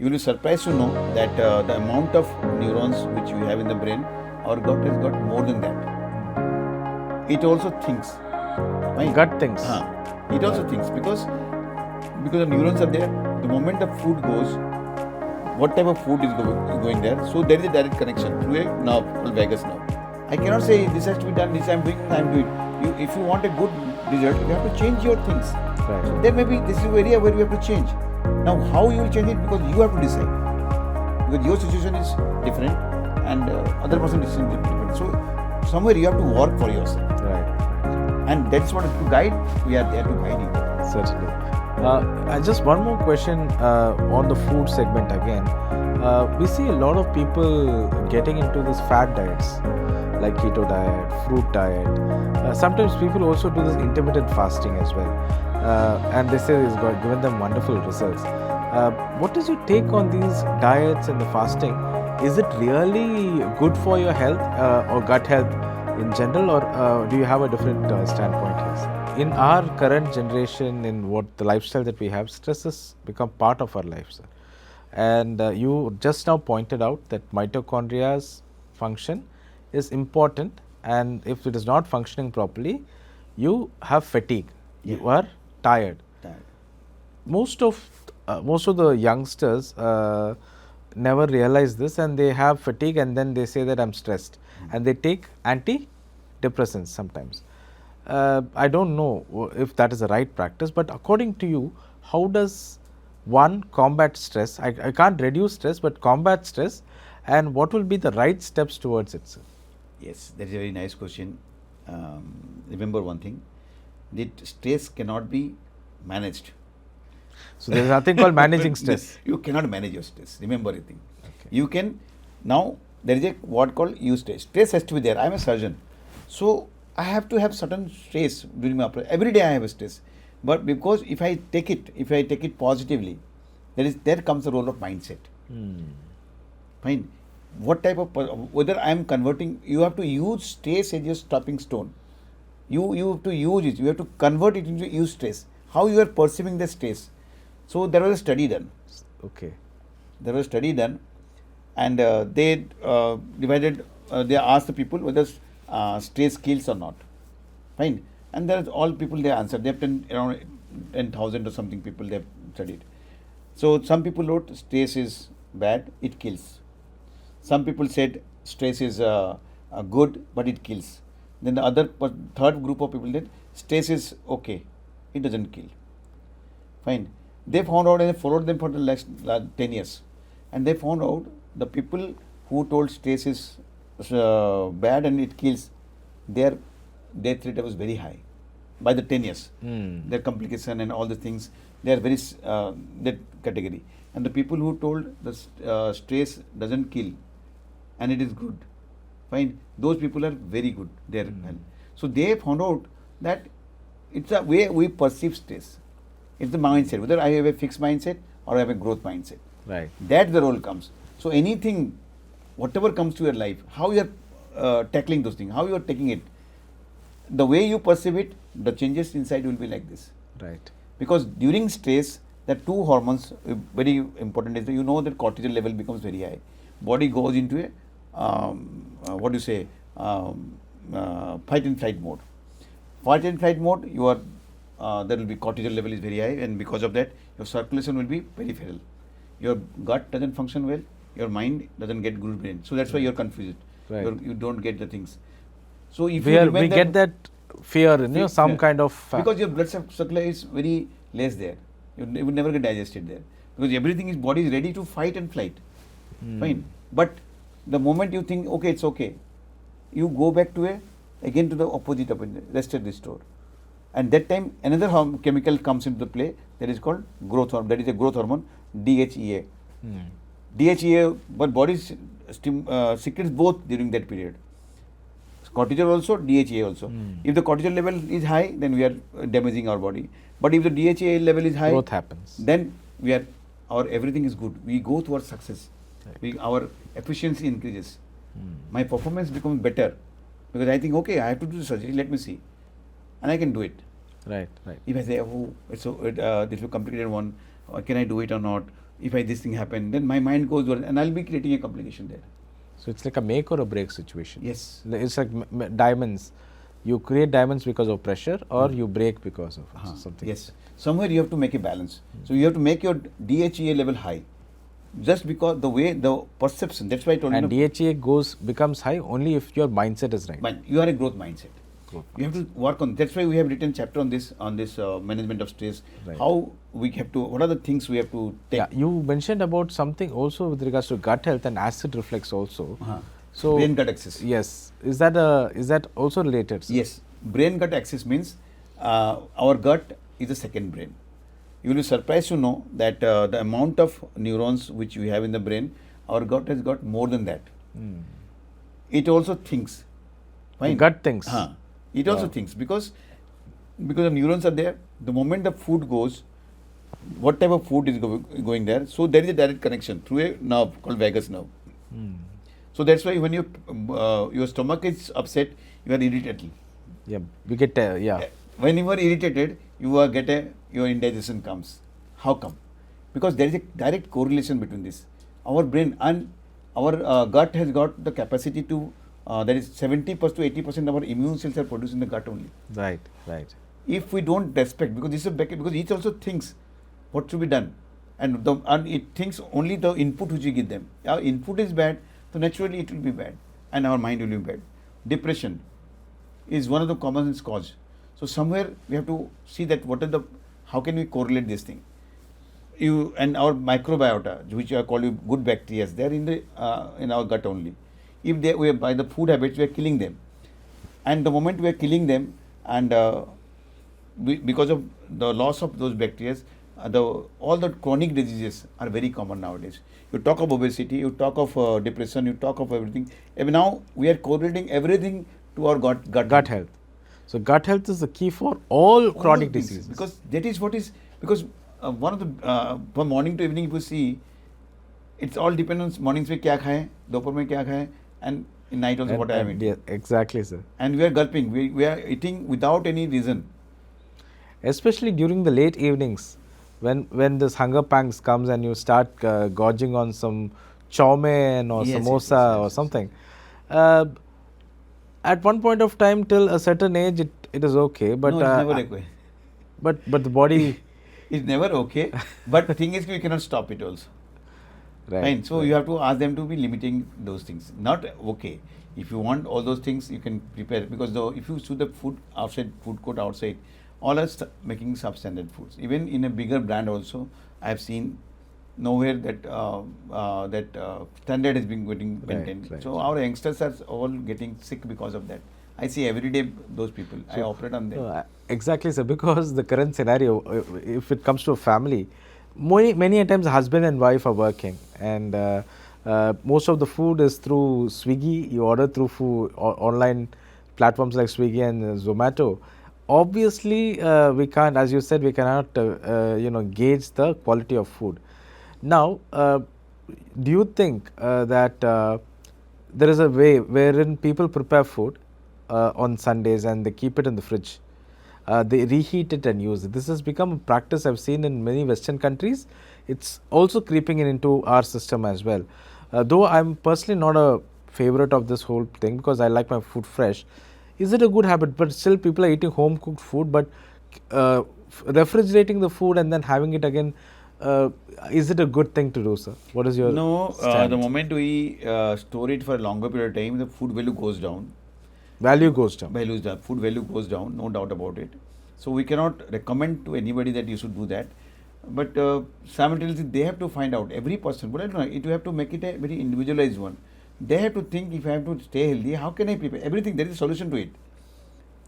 you will be surprised to know that the amount of neurons which we have in the brain, our gut has got more than that. It also thinks. Right? Gut thinks. It also thinks because the neurons are there. The moment the food goes, what type of food is going there? So there is a direct connection through a nerve called vagus nerve. I cannot say this has to be done, this I am doing, if you want a good result, you have to change your things. Right. So there may be this is an area where you have to change. Now how you will change it, because you have to decide. Because your situation is different and other person is different. So somewhere you have to work for yourself. Right. And that's what to guide. We are there to guide you. Certainly. Just one more question on the food segment again. We see a lot of people getting into this fad diets like keto diet, fruit diet. Sometimes people also do this intermittent fasting as well. And they say it's given them wonderful results. What is your take on these diets and the fasting? Is it really good for your health or gut health in general, or do you have a different standpoint here, sir? In our current generation, in what the lifestyle that we have, stress has become part of our life, sir. And you just now pointed out that mitochondria's function is important, and if it is not functioning properly, you have fatigue. Yeah. You are tired. Most of the youngsters never realize this, and they have fatigue, and then they say that I'm stressed, and they take antidepressants sometimes. I don't know if that is the right practice, but according to you, how does one combat stress? I can't reduce stress, but combat stress, and what will be the right steps towards it, sir? Yes, that is a very nice question. Remember one thing, that stress cannot be managed. So there is nothing called managing stress. You cannot manage your stress. Remember a thing. Okay. You can, now there is a word called eustress. Stress has to be there. I am a surgeon. So I have to have certain stress during my operation. Every day I have a stress. But because if I take it positively, there comes the role of mindset. Fine. What type of, whether I am converting, you have to use stress as your stopping stone. You have to use it. You have to convert it into eustress. How you are perceiving the stress. So there was a study done. Okay. There was a study done, and they they asked the people whether stress kills or not. Fine. And there all people they answered. They have around 10,000 or something people they have studied. So some people wrote stress is bad, it kills. Some people said stress is good, but it kills. Then the third group of people said stress is okay, it doesn't kill. Fine. They found out, and they followed them for the last 10 years. And they found out the people who told stress is bad and it kills, their death rate was very high by the 10 years. Their complication and all the things, they are very that category. And the people who told the stress doesn't kill and it is good, fine, those people are very good. They are well. So they found out that it's the way we perceive stress. It's the mindset, whether I have a fixed mindset or I have a growth mindset. Right. That the role comes. So anything, whatever comes to your life, how you are tackling those things, how you are taking it, the way you perceive it, the changes inside will be like this. Right. Because during stress, the two hormones very important is that you know that cortisol level becomes very high. Body goes into a fight and flight mode. Fight and flight mode, you are there will be cortisol level is very high, and because of that your circulation will be peripheral. Your gut doesn't function well, your mind doesn't get good brain. So that's why you're confused. Right. You don't get the things. So if we get that fear, some kind of because your blood supply is very less there. You will never get digested there because everything is body is ready to fight and flight. Fine, but the moment you think okay, it's okay, you go back to again to the opposite of it, rest and restore. And that time another chemical comes into play that is called growth hormone. That is a growth hormone, DHEA. DHEA, but body secretes both during that period. Cortisol also, DHEA also. If the cortisol level is high, then we are damaging our body. But if the DHEA level is high, growth happens. Then our everything is good. We go towards success. Right. Our efficiency increases. My performance becomes better because I think okay, I have to do the surgery. Let me see, and I can do it. Right. If I say, oh, this is a complicated one, can I do it or not? if this thing happen, then my mind goes over and I'll be creating a complication there. So it's like a make or a break situation. Yes. It's like diamonds. You create diamonds because of pressure, or you break because of something. Yes. Somewhere you have to make a balance. So you have to make your DHEA level high. Just because the perception, that's why I told you. And DHEA becomes high only if your mindset is right. You are a growth mindset. You have to work on. That's why we have written chapter on this management of stress. Right. How we have to. What are the things we have to take? Yeah, you mentioned about something also with regards to gut health and acid reflux also. So brain gut axis. Yes, is that also related, sir? Yes, brain gut axis means our gut is the second brain. You will be surprised to know that the amount of neurons which we have in the brain, our gut has got more than that. It also thinks. The gut thinks. It also thinks because the neurons are there. The moment the food goes, what type of food is going there, so there is a direct connection through a nerve called vagus nerve. So that's why when your stomach is upset, you are irritated. Yeah, we get When you are irritated, your indigestion comes. How come? Because there is a direct correlation between this. Our brain and our gut has got the capacity to. That is 70% to 80% of our immune cells are produced in the gut only. Right. If we don't respect, because this is because it also thinks what should be done, and it thinks only the input which we give them. Our input is bad, so naturally it will be bad, and our mind will be bad. Depression is one of the common cause. So somewhere we have to see that how can we correlate this thing. And our microbiota, which are called good bacteria, they are in our gut only. If by the food habits we are killing them, and the moment we are killing them, and because of the loss of those bacteria, all the chronic diseases are very common nowadays. You talk of obesity, you talk of depression, you talk of everything. And now we are correlating everything to our gut health. So gut health is the key for all chronic diseases. Because that is what is, because one of the, from morning to evening if you see, it's all depends on mornings mein kya khaye, dopar mein kya khaye, and in night also what I am eating. Yeah, exactly, sir. And we are gulping, we are eating without any reason. Especially during the late evenings, when this hunger pangs comes and you start gorging on some chow mein or samosa or something. At one point of time, till a certain age, it is okay. But no, it's never okay. But the body... It's never okay. But the thing is, we cannot stop it also. Right. So you have to ask them to be limiting those things. Not okay. If you want all those things, you can prepare. Because if you see the food outside, food court outside, all are making substandard foods. Even in a bigger brand also, I have seen nowhere that standard is being getting maintained. So our youngsters are all getting sick because of that. I see every day those people. So I operate on them. Exactly, sir. Because the current scenario, if it comes to a family, many a times husband and wife are working, and most of the food is through Swiggy. You order through food online platforms like Swiggy and Zomato. Obviously, we can't, as you said, we cannot gauge the quality of food. Now, do you think that there is a way wherein people prepare food on Sundays and they keep it in the fridge? They reheat it and use it. This has become a practice I've seen in many Western countries. It's also creeping into our system as well. Though I'm personally not a favorite of this whole thing because I like my food fresh. Is it a good habit? But still people are eating home cooked food, but refrigerating the food and then having it again, is it a good thing to do, sir? What is your stand? The moment we store it for a longer period of time, the food value goes down. Value goes down. Food value goes down, no doubt about it. So we cannot recommend to anybody that you should do that. But simultaneously, they have to find out, every person, but I don't know, you have to make it a very individualized one. They have to think, if I have to stay healthy, how can I prepare? Everything, there is a solution to it.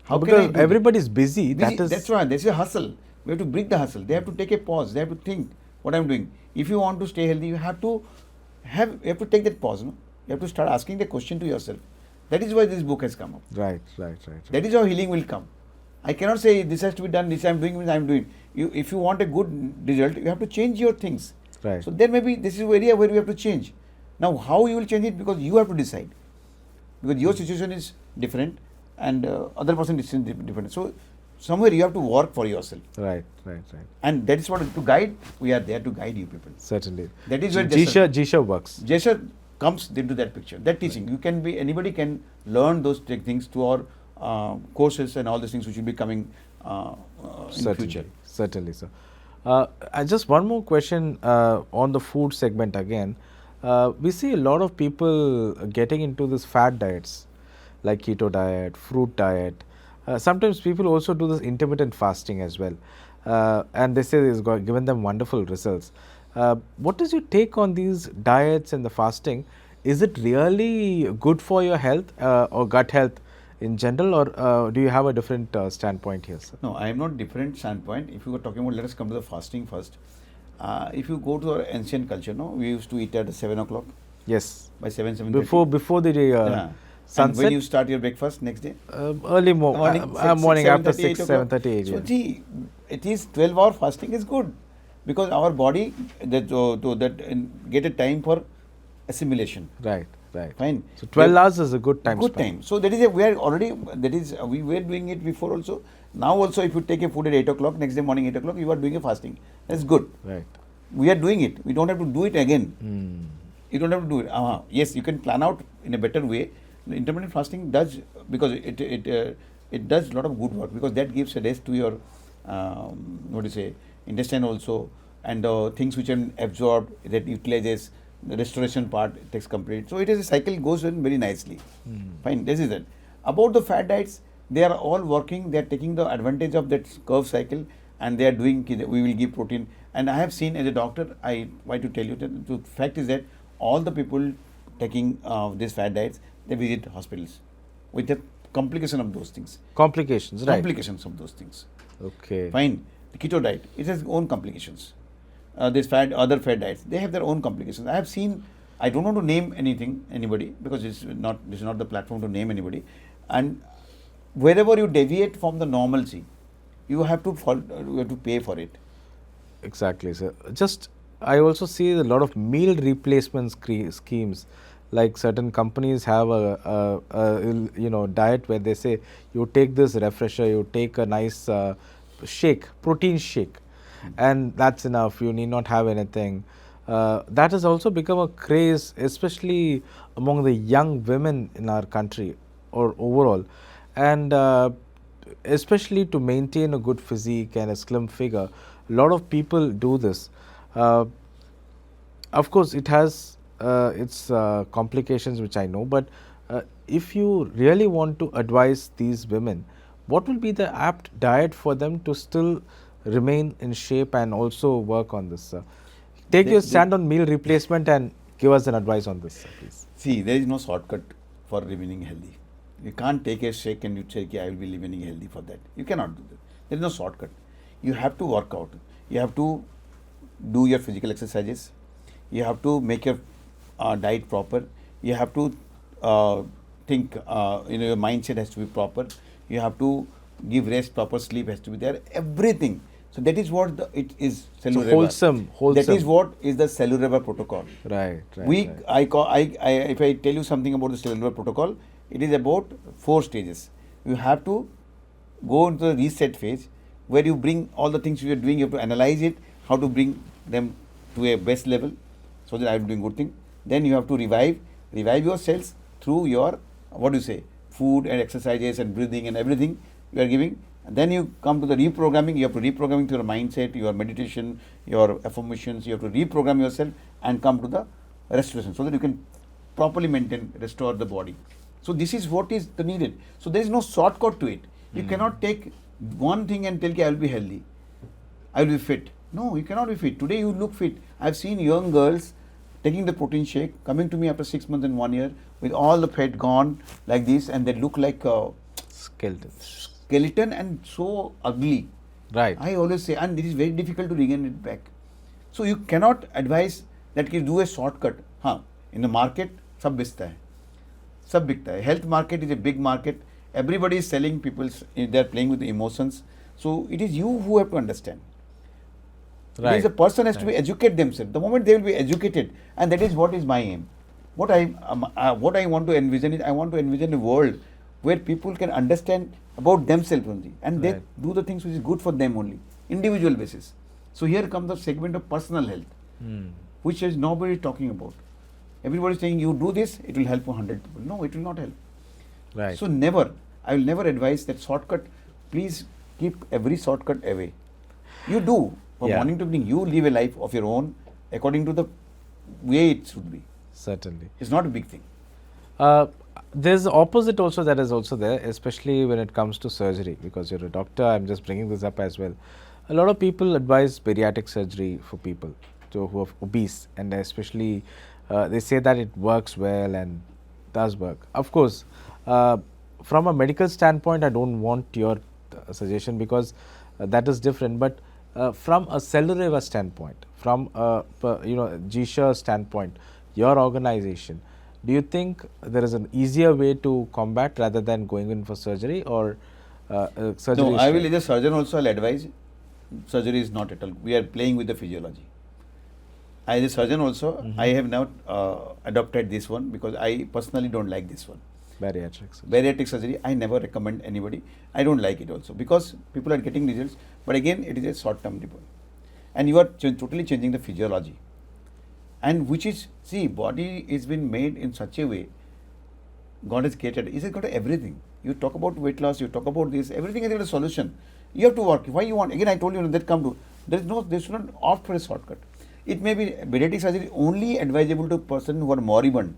How because everybody is busy. That's why, there's a hustle. We have to break the hustle. They have to take a pause. They have to think what I'm doing. If you want to stay healthy, you have to take that pause. No? You have to start asking the question to yourself. That is why this book has come up. Right. That is how healing will come. I cannot say this has to be done, this I'm doing. If you want a good result, you have to change your things. Right. So then maybe this is an area where we have to change. Now how you will change it, because you have to decide. Because your situation is different and other person is different. So somewhere you have to work for yourself. Right. And that is what, to guide, we are there to guide you people. Certainly. That is where GSHER works. GSHER comes into that picture. That teaching, anybody can learn those things through our courses and all these things which will be coming in future. Certainly, sir. Just one more question on the food segment again. We see a lot of people getting into this fad diets, like keto diet, fruit diet. Sometimes people also do this intermittent fasting as well, and they say it's given them wonderful results. What is your take on these diets and the fasting? Is it really good for your health or gut health in general, or do you have a different standpoint here, sir? No, I am not different standpoint. If you were talking about, let us come to the fasting first. If you go to our ancient culture, no, we used to eat at 7 o'clock. Yes. By 7:30. Before the sunset. And when you start your breakfast next day? Early morning after 6, 7:30. So see, it is 12-hour fasting is good, because our body get a time for assimilation. Right. Fine. So 12 hours is a good time. Good time. So that is we were doing it before also. Now also, if you take a food at 8 o'clock, next day morning 8 o'clock, you are doing a fasting. That's good. Right. We are doing it. We don't have to do it again. You don't have to do it. Yes, you can plan out in a better way. Intermittent fasting does, because it does a lot of good work, because that gives a rest to your intestine also, and things which are absorbed, that utilizes the restoration part, it takes complete. So it is a cycle, goes in very nicely. Fine, this is it. About the fat diets, they are all working, they are taking the advantage of that curve cycle, and they are doing, we will give protein. And I have seen, as a doctor, I want to tell you that the fact is that all the people taking these fat diets, they visit hospitals with the complication of those things. Complications, right. Complications of those things. Okay. Fine. The keto diet, it has own complications. Other fat diets, they have their own complications. I have seen, I don't want to name anybody, because this is not the platform to name anybody. And wherever you deviate from the normalcy, you have to pay for it. Exactly, sir. I also see a lot of meal replacement schemes. Like certain companies have a diet where they say you take this refresher, you take a nice protein shake, and that's enough. You need not have anything. That has also become a craze, especially among the young women in our country or overall, and especially to maintain a good physique and a slim figure. A lot of people do this. Of course, it has its complications, which I know, but if you really want to advise these women, what will be the apt diet for them to still remain in shape and also work on this? Take your stand on meal replacement and give us an advice on this, please. See, there is no shortcut for remaining healthy. You can't take a shake and you say, I will be remaining healthy for that. You cannot do that. There is no shortcut. You have to work out. You have to do your physical exercises. You have to make your diet proper. You have to think, your mindset has to be proper. You have to give rest, proper sleep has to be there. Everything. So that is what it is. Cellular. So wholesome. That is what is the cellular protocol. Right. If I tell you something about the cellular protocol, it is about 4 stages. You have to go into the reset phase, where you bring all the things you are doing. You have to analyze it, how to bring them to a best level, so that I am doing good thing. Then you have to revive your cells through your food and exercises and breathing and everything you are giving. And then you come to the reprogramming. You have to reprogramming to your mindset, your meditation, your affirmations. You have to reprogram yourself and come to the restoration, so that you can properly restore the body. So this is what is the needed. So there is no shortcut to it. You cannot take one thing and tell I will be healthy, I will be fit. No, you cannot be fit. Today you look fit. I have seen young girls taking the protein shake, coming to me after 6 months and 1 year with all the fat gone like this, and they look like a skeleton and so ugly. Right. I always say, and it is very difficult to regain it back. So you cannot advise that you do a shortcut. In the market, sab bikta hai. Health market is a big market. Everybody is selling, they are playing with the emotions. So it is you who have to understand. Right. There is a person has to be educate themselves. The moment they will be educated, and that is what is my aim. What I want to envision is, I want to envision a world where people can understand about themselves only, and they Right. do the things which is good for them only, individual basis. So here comes the segment of personal health, Hmm. which is nobody talking about. Everybody is saying you do this, it will help 100 people. No, it will not help. Right. So never, I will never advise that shortcut. Please keep every shortcut away. You do from Yeah. morning to evening. You live a life of your own according to the way it should be. Certainly. It's not a big thing. There's the opposite also that is also there, especially when it comes to surgery. Because you're a doctor, I'm just bringing this up as well. A lot of people advise bariatric surgery for people who are obese, and especially they say that it works well and does work. Of course, from a medical standpoint, I don't want your suggestion because that is different. But from a cellular standpoint, from a GSHER standpoint, your organization, do you think there is an easier way to combat rather than going in for surgery, or surgery? No, is I will, right? as a surgeon also, I'll advise surgery is not at all. We are playing with the physiology. As a surgeon also, I have now adopted this one because I personally don't like this one. Bariatric surgery. Bariatric surgery, I never recommend anybody. I don't like it also because people are getting results, but again, it is a short-term report, and you are totally changing the physiology, and which is, see, body is been made in such a way. God has created. Is it got everything? You talk about weight loss, you talk about this, everything has got a solution. You have to work. Why you want? Again, I told you that come to. There is no. They should not opt for a shortcut. It may be bariatric surgery only advisable to person who are moribund,